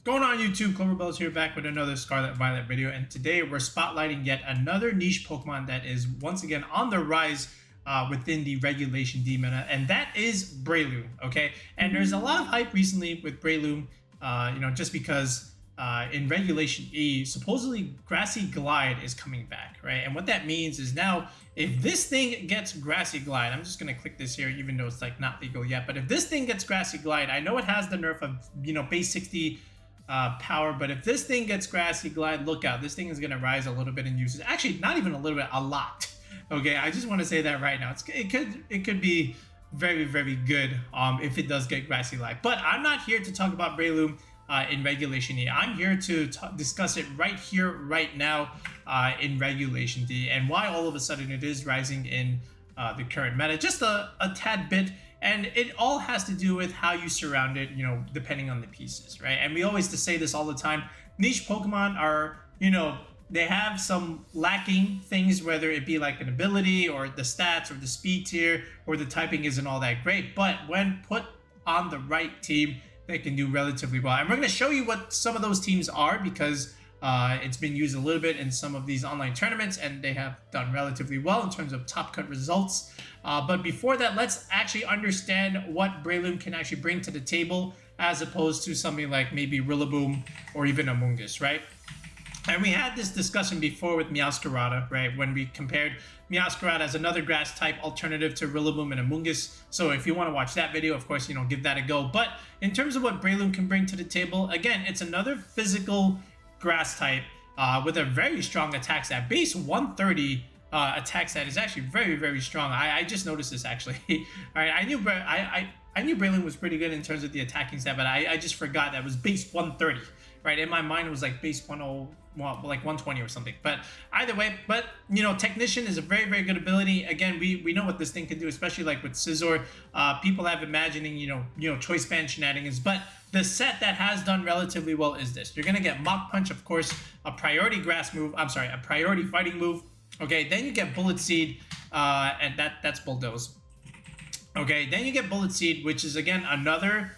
Going on YouTube, Cloverbell's here back with another Scarlet Violet video, and today we're spotlighting yet another niche Pokemon that is once again on the rise within the Regulation D meta, and that is Breloom, okay? And there's a lot of hype recently with Breloom, just because in Regulation E, supposedly Grassy Glide is coming back, right? And what that means is now, if this thing gets Grassy Glide, I'm just gonna click this here, even though it's like not legal yet, but if this thing gets Grassy Glide, I know it has the nerf of, base 60 power, but if this thing gets Grassy Glide, look out, this thing is gonna rise a little bit in usage. Actually, not even a little bit, a lot. Okay, I just want to say that right now. It could be very, very good if it does get Grassy Glide. But I'm not here to talk about Breloom in Regulation E. I'm here to discuss it right here, right now in Regulation D, and why all of a sudden it is rising in the current meta, just a tad bit. And it all has to do with how you surround it, depending on the pieces, right? And we always say this all the time. Niche Pokemon are, they have some lacking things, whether it be like an ability or the stats or the speed tier or the typing isn't all that great. But when put on the right team, they can do relatively well. And we're going to show you what some of those teams are, because it's been used a little bit in some of these online tournaments, and they have done relatively well in terms of top cut results. But before that, let's actually understand what Breloom can actually bring to the table, as opposed to something like maybe Rillaboom or even Amoonguss, right? And we had this discussion before with Meowscarada, right? When we compared Meowscarada as another grass type alternative to Rillaboom and Amoonguss. So if you want to watch that video, of course, give that a go. But in terms of what Breloom can bring to the table, again, it's another physical grass type with a very strong attack stat. Base 130 attack stat is actually very, very strong. I just noticed this actually. All right, I knew Breloom was pretty good in terms of the attacking stat, but I just forgot that it was base 130. Right, in my mind it was like base 10, well, like 120 or something. But either way, Technician is a very, very good ability. Again, we know what this thing can do, especially like with Scizor. People have imagining, choice band shenanigans, but the set that has done relatively well is this. You're gonna get Mach Punch, of course, a priority a priority fighting move. Okay, then you get Bullet Seed, and that's Bulldoze. Okay, then you get Bullet Seed, which is again another,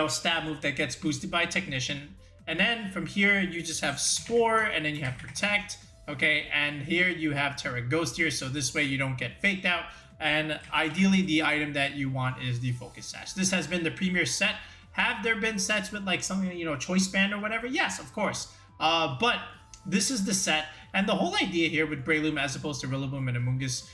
stab move that gets boosted by Technician. And then from here, you just have Spore, and then you have Protect, okay? And here you have Tera Ghost here, so this way you don't get faked out. And ideally, the item that you want is the Focus Sash. This has been the premier set. Have there been sets with like something, Choice Band or whatever? Yes, of course. But this is the set. And the whole idea here with Breloom, as opposed to Rillaboom and Amoonguss,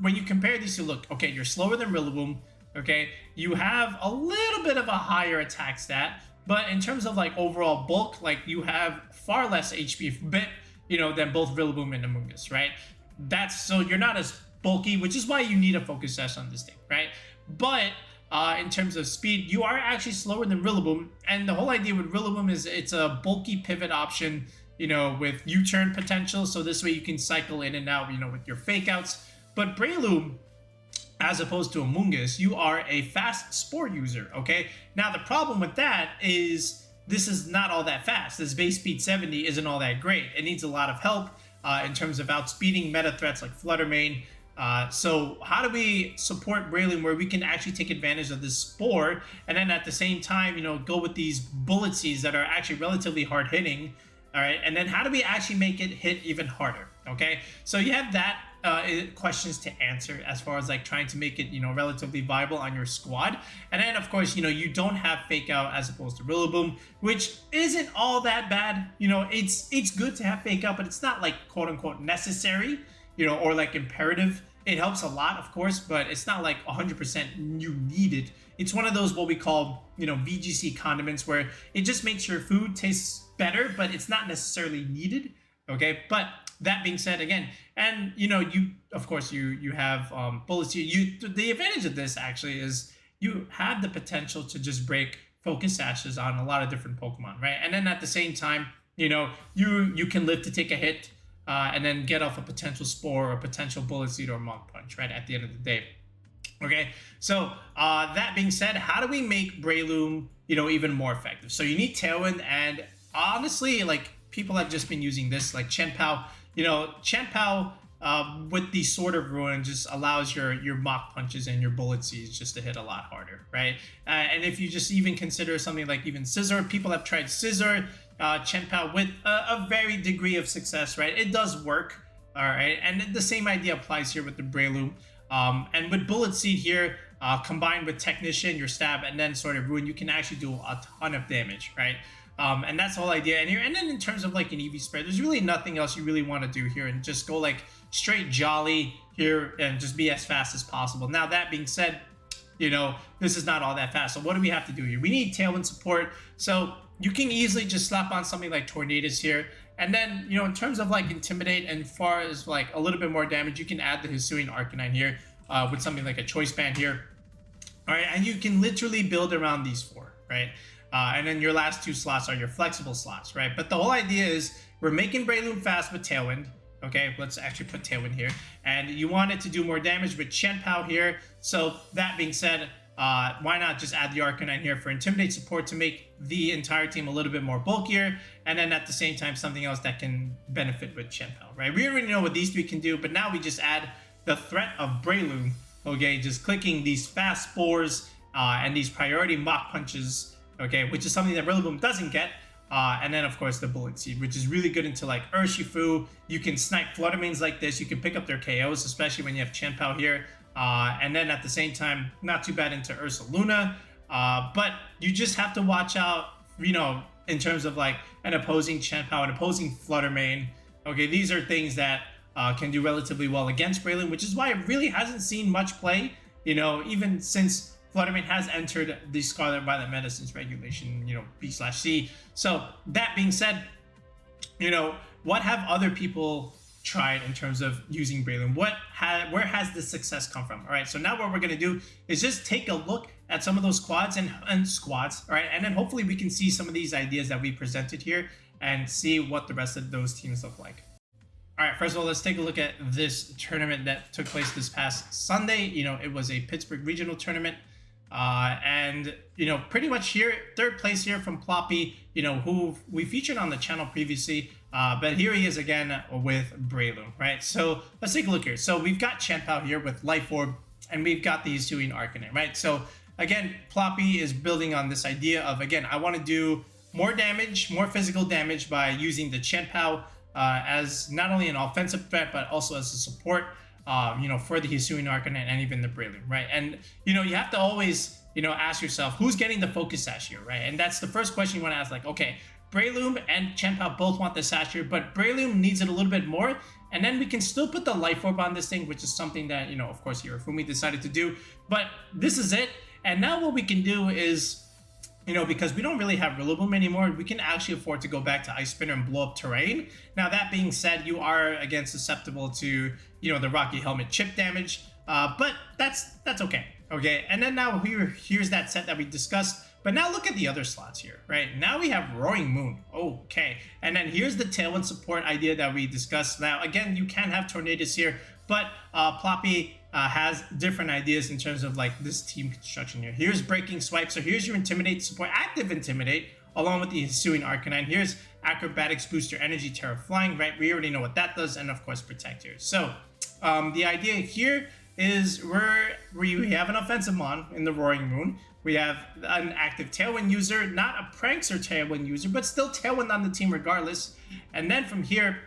when you compare these two, look, okay, you're slower than Rillaboom, okay? You have a little bit of a higher attack stat, but in terms of like overall bulk, like you have far less HP bit, than both Rillaboom and Amoonguss, right? So you're not as bulky, which is why you need a Focus Sash on this thing, right? But in terms of speed, you are actually slower than Rillaboom, and the whole idea with Rillaboom is it's a bulky pivot option, with U-turn potential, so this way you can cycle in and out, with your fake outs. But Breloom, as opposed to Amoonguss, you are a fast spore user, okay? Now, the problem with that is this is not all that fast. This base speed 70 isn't all that great. It needs a lot of help in terms of outspeeding meta threats like Fluttermane. So how do we support Breloom where we can actually take advantage of this spore, and then at the same time, go with these Bullet Seeds that are actually relatively hard hitting, all right? And then how do we actually make it hit even harder, okay? So you have that questions to answer as far as like trying to make it relatively viable on your squad. And then of course you don't have fake out as opposed to Rillaboom, which isn't all that bad. It's good to have fake out, but it's not like quote unquote necessary, or like imperative. It helps a lot, of course, but it's not like 100% you need it. It's one of those what we call VGC condiments, where it just makes your food taste better, but it's not necessarily needed. Okay, but that being said, again, and you of course you have bullets. The advantage of this actually is you have the potential to just break Focus Sashes on a lot of different Pokemon, right? And then at the same time, you can live to take a hit, and then get off a potential Spore or potential Bullet Seed or Mach Punch, right? At the end of the day. Okay, so that being said, how do we make Breloom even more effective? So you need Tailwind, and honestly, like people have just been using this, like Chien-Pao. Chien-Pao with the Sword of Ruin just allows your Mach Punches and your Bullet Seeds just to hit a lot harder, right? And if you just even consider something like even Scissor, people have tried Scissor, Chien-Pao with a very degree of success, right? It does work, all right? And the same idea applies here with the Breloom. And with Bullet Seed here, combined with Technician, your stab, and then Sword of Ruin, you can actually do a ton of damage, right? And that's the whole idea. And then in terms of like an EV spread, there's really nothing else you really want to do here, and just go like straight jolly here and just be as fast as possible. Now, that being said, you know, this is not all that fast. So what do we have to do here? We need tailwind support. So you can easily just slap on something like Tornadus here. And then, you know, in terms of like Intimidate and far as like a little bit more damage, you can add the Hisuian Arcanine here with something like a Choice Band here. All right, and you can literally build around these four, right? And then your last two slots are your flexible slots, right? But the whole idea is we're making Breloom fast with Tailwind. Okay, let's actually put Tailwind here. And you want it to do more damage with Chien-Pao here. So that being said, why not just add the Arcanine here for Intimidate support to make the entire team a little bit more bulkier, and then at the same time something else that can benefit with Chien-Pao, right? We already know what these three can do, but now we just add the threat of Breloom, okay? Just clicking these fast spores and these priority Mach Punches, okay? Which is something that Breloom doesn't get. And then, of course, the Bullet Seed, which is really good into, like, Urshifu. You can snipe Flutter Mains like this. You can pick up their KOs, especially when you have Chien-Pao here. And then, at the same time, not too bad into Ursaluna. But you just have to watch out, you know, in terms of, like, an opposing Chien-Pao, an opposing Flutter Main. Okay, these are things that can do relatively well against Breloom, which is why it really hasn't seen much play, you know, even since Fluttermane has entered the Scarlet Violet Medicines regulation, you know, B/C. So that being said, you know, what have other people tried in terms of using Breloom? Where has the success come from? All right, so now what we're going to do is just take a look at some of those quads and squads, all right? And then hopefully we can see some of these ideas that we presented here and see what the rest of those teams look like. All right, first of all, let's take a look at this tournament that took place this past Sunday. You know, it was a Pittsburgh regional tournament. And, you know, pretty much here, third place here from Ploppy, you know, who we featured on the channel previously. But here he is again with Breloom, right? So let's take a look here. So we've got Chien-Pao here with Life Orb, and we've got the Hisuian Arcanine, right? So again, Ploppy is building on this idea of, again, I want to do more damage, more physical damage by using the Chien-Pao as not only an offensive threat, but also as a support. You know, for the Hisuian Arcanine and even the Breloom, right? And, you know, you have to always, you know, ask yourself, who's getting the focus sash here, right? And that's the first question you want to ask, like, okay, Breloom and Chien-Pao both want the sash here, but Breloom needs it a little bit more, and then we can still put the Life Orb on this thing, which is something that, you know, of course, Hirofumi decided to do, but this is it. And now what we can do is, you know, because we don't really have Breloom anymore, we can actually afford to go back to Ice Spinner and blow up terrain. Now, that being said, you are, again, susceptible to, you know, the Rocky Helmet chip damage, but that's okay, okay? And then now here's that set that we discussed, but now look at the other slots here, right? Now we have Roaring Moon, okay. And then here's the Tailwind support idea that we discussed. Now, again, you can have Tornadus here, but Ploppy has different ideas in terms of like this team construction here. Here's Breaking Swipe, so here's your Intimidate support, active Intimidate, along with the Hisuian Arcanine. Here's Acrobatics, Booster Energy, Tera Flying, right? We already know what that does, and of course Protect here. So the idea here is we have an offensive mon in the Roaring Moon. We have an active Tailwind user, not a Prankster Tailwind user, but still Tailwind on the team regardless. And then from here,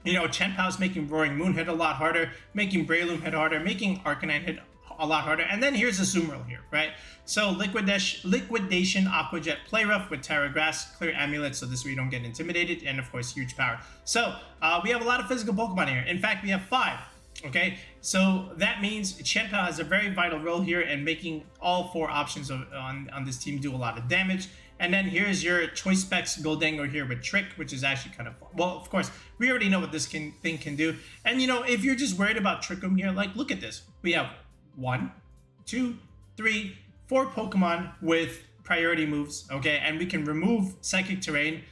you know, Chien-Pao's making Roaring Moon hit a lot harder, making Breloom hit harder, making Arcanine hit a lot harder. And then here's Azumarill here, right? So Liquidation, Aqua Jet, Play Rough with Terra Grass, Clear Amulet, so this way you don't get intimidated, and of course, huge power. So we have a lot of physical Pokemon here. In fact, we have 5. Okay, so that means Chien-Pao has a very vital role here in making all 4 options on this team do a lot of damage. And then here's your Choice Specs Goldengo here with Trick, which is actually kind of fun. Well, of course, we already know what this thing can do. And, you know, if you're just worried about Trick Room here, like, look at this. We have 1, 2, 3, 4 Pokemon with priority moves, okay? And we can remove Psychic Terrain,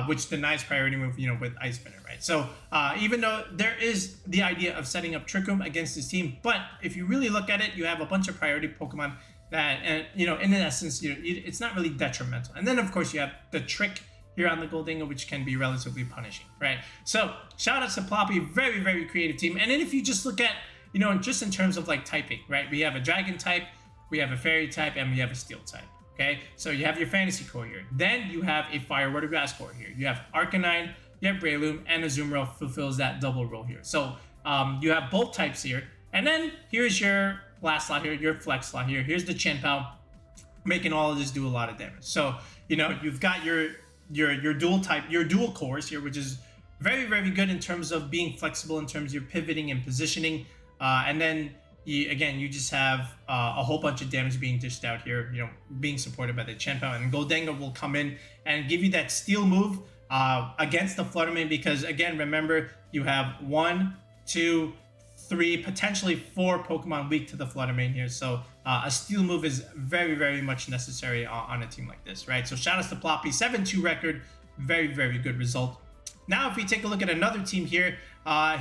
which denies priority move, you know, with Ice Spinner, right? So even though there is the idea of setting up Trick Room against this team, but if you really look at it, you have a bunch of priority Pokemon that, you know, in essence, you know, it's not really detrimental. And then, of course, you have the Trick here on the Gholdengo, which can be relatively punishing, right? So shout out to Ploppy, very, very creative team. And then if you just look at, you know, just in terms of like typing, right? We have a dragon type, we have a fairy type, and we have a steel type, okay? So you have your fantasy core here. Then you have a fire water grass core here. You have arcanine, you have Breloom, and Azumarill fulfills that double role here. So you have both types here. And then here's your last slot here, your flex slot here. Here's the Chien-Pao, making all of this do a lot of damage. So, you know, you've got your dual type, your dual cores here, which is very, very good in terms of being flexible in terms of your pivoting and positioning. And then you just have a whole bunch of damage being dished out here, you know, being supported by the Chien-Pao. And Gholdengo will come in and give you that steel move against the Fluttermane, because again, remember, you have 1, 2, 3, potentially 4 Pokemon weak to the Fluttermane here. So a steel move is very, very much necessary on a team like this, right? So shout outs to Ploppy, 7-2 record, very, very good result. Now, if we take a look at another team here,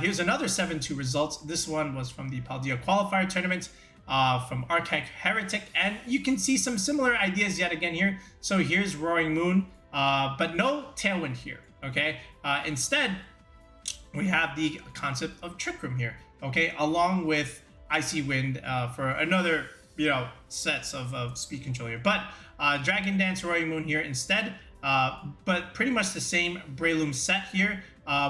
here's another 7-2 result. This one was from the Paldea qualifier tournament from Archaic Heretic, and you can see some similar ideas yet again here. So here's Roaring Moon, but no Tailwind here, okay? Instead, we have the concept of Trick Room here, okay? Along with Icy Wind for another, you know, sets of speed control here. But Dragon Dance, Roaring Moon here instead. But pretty much the same Breloom set here.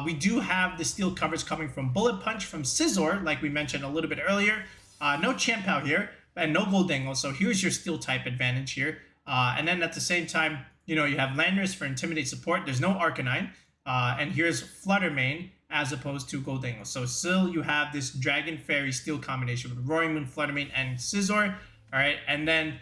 We do have the steel coverage coming from Bullet Punch, from Scizor, like we mentioned a little bit earlier. No Chien-Pao here, and no Gholdengo, so here's your steel type advantage here. And then at the same time, you know, you have Landorus for Intimidate support. There's no Arcanine. And here's Fluttermane as opposed to Gholdengo. So still you have this Dragon Fairy Steel combination with Roaring Moon, Fluttermane, and Scizor. All right, and then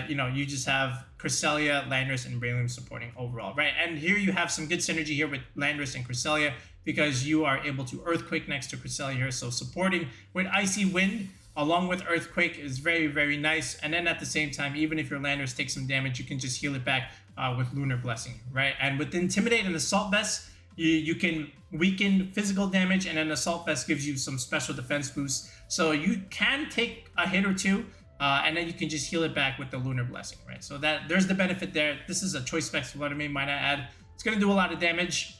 you know, you just have Cresselia, Landorus, and Breloom supporting overall, right? And here you have some good synergy here with Landorus and Cresselia, because you are able to Earthquake next to Cresselia here. So supporting with Icy Wind along with Earthquake is very, very nice. And then at the same time, even if your Landorus takes some damage, you can just heal it back with Lunar Blessing, right? And with Intimidate and Assault Vest, you can weaken physical damage, and then Assault Vest gives you some special defense boosts. So you can take a hit or two, and then you can just heal it back with the Lunar Blessing, right? So that there's the benefit there. This is a choice specs Fluttermane, might I add. It's going to do a lot of damage,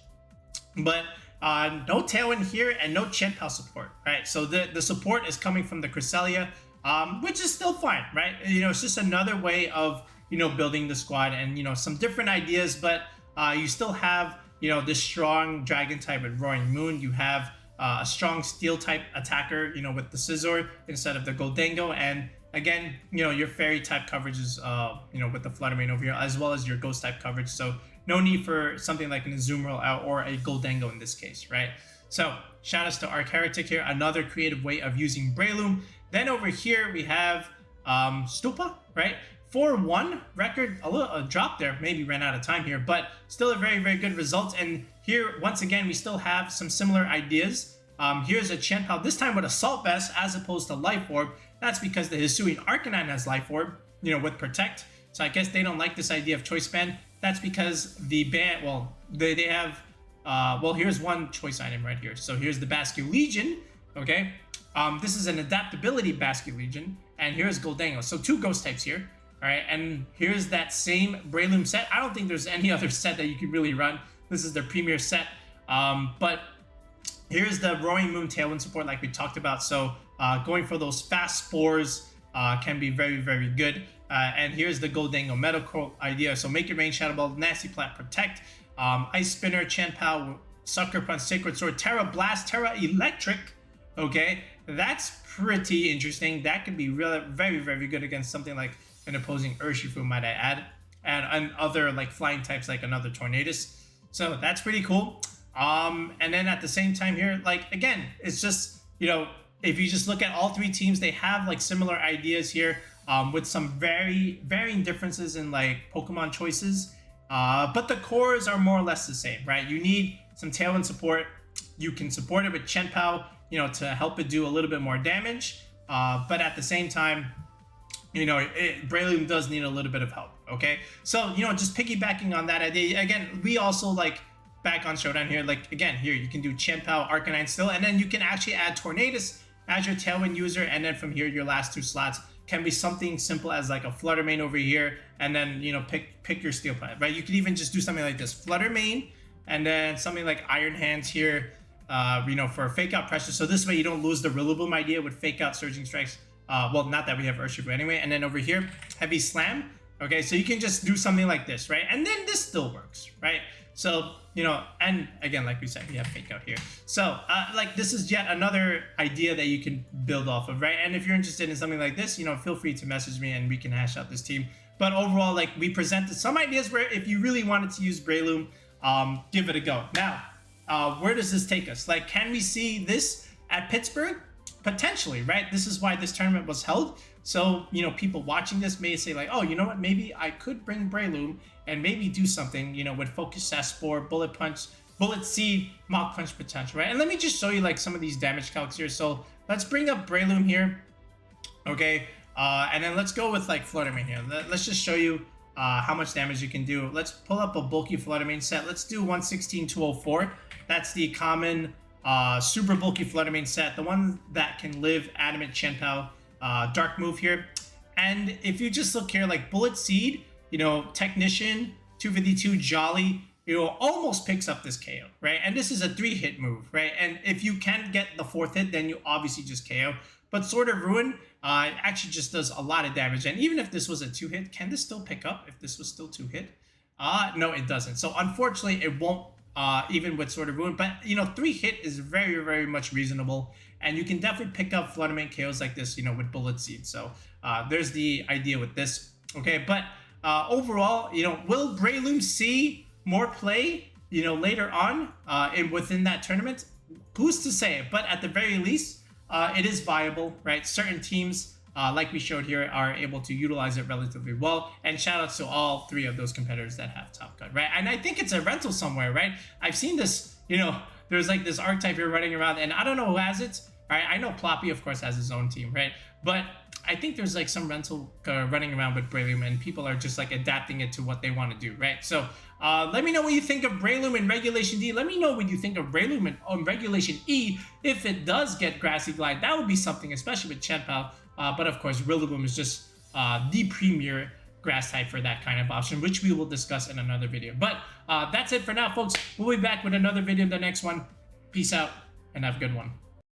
but no Tailwind here and no Chien-Pao support, right? So the support is coming from the Cresselia, which is still fine, right? You know, it's just another way of, you know, building the squad, and, you know, some different ideas, but you still have, you know, this strong Dragon type with Roaring Moon. You have a strong Steel type attacker, you know, with the Scizor instead of the Gholdengo, and again, you know, your Fairy type coverage is, you know, with the Fluttermane over here, as well as your Ghost type coverage. So no need for something like an Azumarill or a Gholdengo in this case, right? So shout outs to Arc Heretic here, another creative way of using Breloom. Then over here we have Stupa, right? 4-1 record, a drop there, maybe ran out of time here, but still a very, very good result. And here, once again, we still have some similar ideas. Here's a Chien-Pao, this time with Assault Vest as opposed to Life Orb. That's because the Hisuian Arcanine has Life Orb, you know, with Protect. So I guess they don't like this idea of Choice Band. That's because the band, well, they have, well, here's one choice item right here. So here's the Basque Legion, okay? This is an Adaptability Basque Legion, and here's Gholdengo. So 2 Ghost types here. All right, and here's that same Breloom set. I don't think there's any other set that you can really run. This is their premier set. But here's the Roaring Moon Tailwind support like we talked about. So going for those fast spores can be very, very good. And here's the Gholdengo medical idea. So make your rain, Shadow Ball, Nasty Plant, Protect, Ice Spinner, Chien-Pao, Sucker Punch, Sacred Sword, Tera Blast, Tera Electric. Okay, that's pretty interesting. That could be really very, very good against something like an opposing Urshifu, might I add, and other like flying types like another Tornadus. So that's pretty cool. And then at the same time here, like, again, it's just, you know, if you just look at all 3 teams, they have like similar ideas here, with some varying differences in like Pokemon choices. But the cores are more or less the same, right? You need some Tailwind support. You can support it with Chien-Pao, you know, to help it do a little bit more damage. But at the same time, you know, Breloom does need a little bit of help, okay? So, you know, just piggybacking on that idea, again, we also, like, back on Showdown here, like, again, here, you can do Chien-Pao, Arcanine still, and then you can actually add Tornadus as your Tailwind user, and then from here, your last 2 slots, can be something simple as like a flutter main over here, and then, you know, pick your steel plant, right? You could even just do something like this, flutter main, and then something like iron hands here, you know, for fake out pressure. So this way you don't lose the Breloom idea with fake out surging strikes. Well, not that we have Earthshaker anyway. And then over here, heavy slam. Okay, so you can just do something like this, right? And then this still works, right? So, you know, and again, like we said, we have fake out here. So, like, this is yet another idea that you can build off of, right? And if you're interested in something like this, you know, feel free to message me and we can hash out this team. But overall, like, we presented some ideas where if you really wanted to use Breloom, give it a go. Now, where does this take us? Like, can we see this at Pittsburgh? Potentially, right? This is why this tournament was held. So, you know, people watching this may say like, oh, you know what? Maybe I could bring Breloom and maybe do something, you know, with Focus Sash, Spore, Bullet Punch, Bullet Seed, Mach Punch potential, right? And let me just show you like some of these damage calcs here. So let's bring up Breloom here. Okay. And then let's go with like Flutter Main here. Let's just show you how much damage you can do. Let's pull up a bulky Flutter Main set. Let's do 116-204. That's the common super bulky Flutter Main set, the one that can live Adamant Chien-Pao dark move here. And if you just look here, like Bullet Seed, you know, Technician, 252, Jolly, you know, almost picks up this KO, right? And this is a 3-hit move, right? And if you can get the 4th hit, then you obviously just KO. But Sword of Ruin actually just does a lot of damage. And even if this was a 2-hit, can this still pick up if this was still 2-hit? No, it doesn't. So unfortunately, it won't even with Sword of Ruin. But, you know, 3-hit is very, very much reasonable. And you can definitely pick up Flutter Main KOs like this, you know, with Bullet Seed. So there's the idea with this. Okay, but overall, you know, will Breloom see more play, you know, later on within that tournament? Who's to say? But at the very least, it is viable, right? Certain teams, like we showed here, are able to utilize it relatively well. And shout outs to all 3 of those competitors that have Top Cut, right? And I think it's a rental somewhere, right? I've seen this, you know, there's like this archetype here running around, and I don't know who has it, right? I know Ploppy, of course, has his own team, right? But I think there's like some rental running around with Breloom, and people are just like adapting it to what they want to do, right? So let me know what you think of Breloom in Regulation D. Let me know what you think of Breloom in Regulation E. If it does get Grassy Glide, that would be something, especially with Chien-Pao. But of course, Breloom is just the premier grass type for that kind of option, which we will discuss in another video. But that's it for now, folks. We'll be back with another video in the next one. Peace out and have a good one.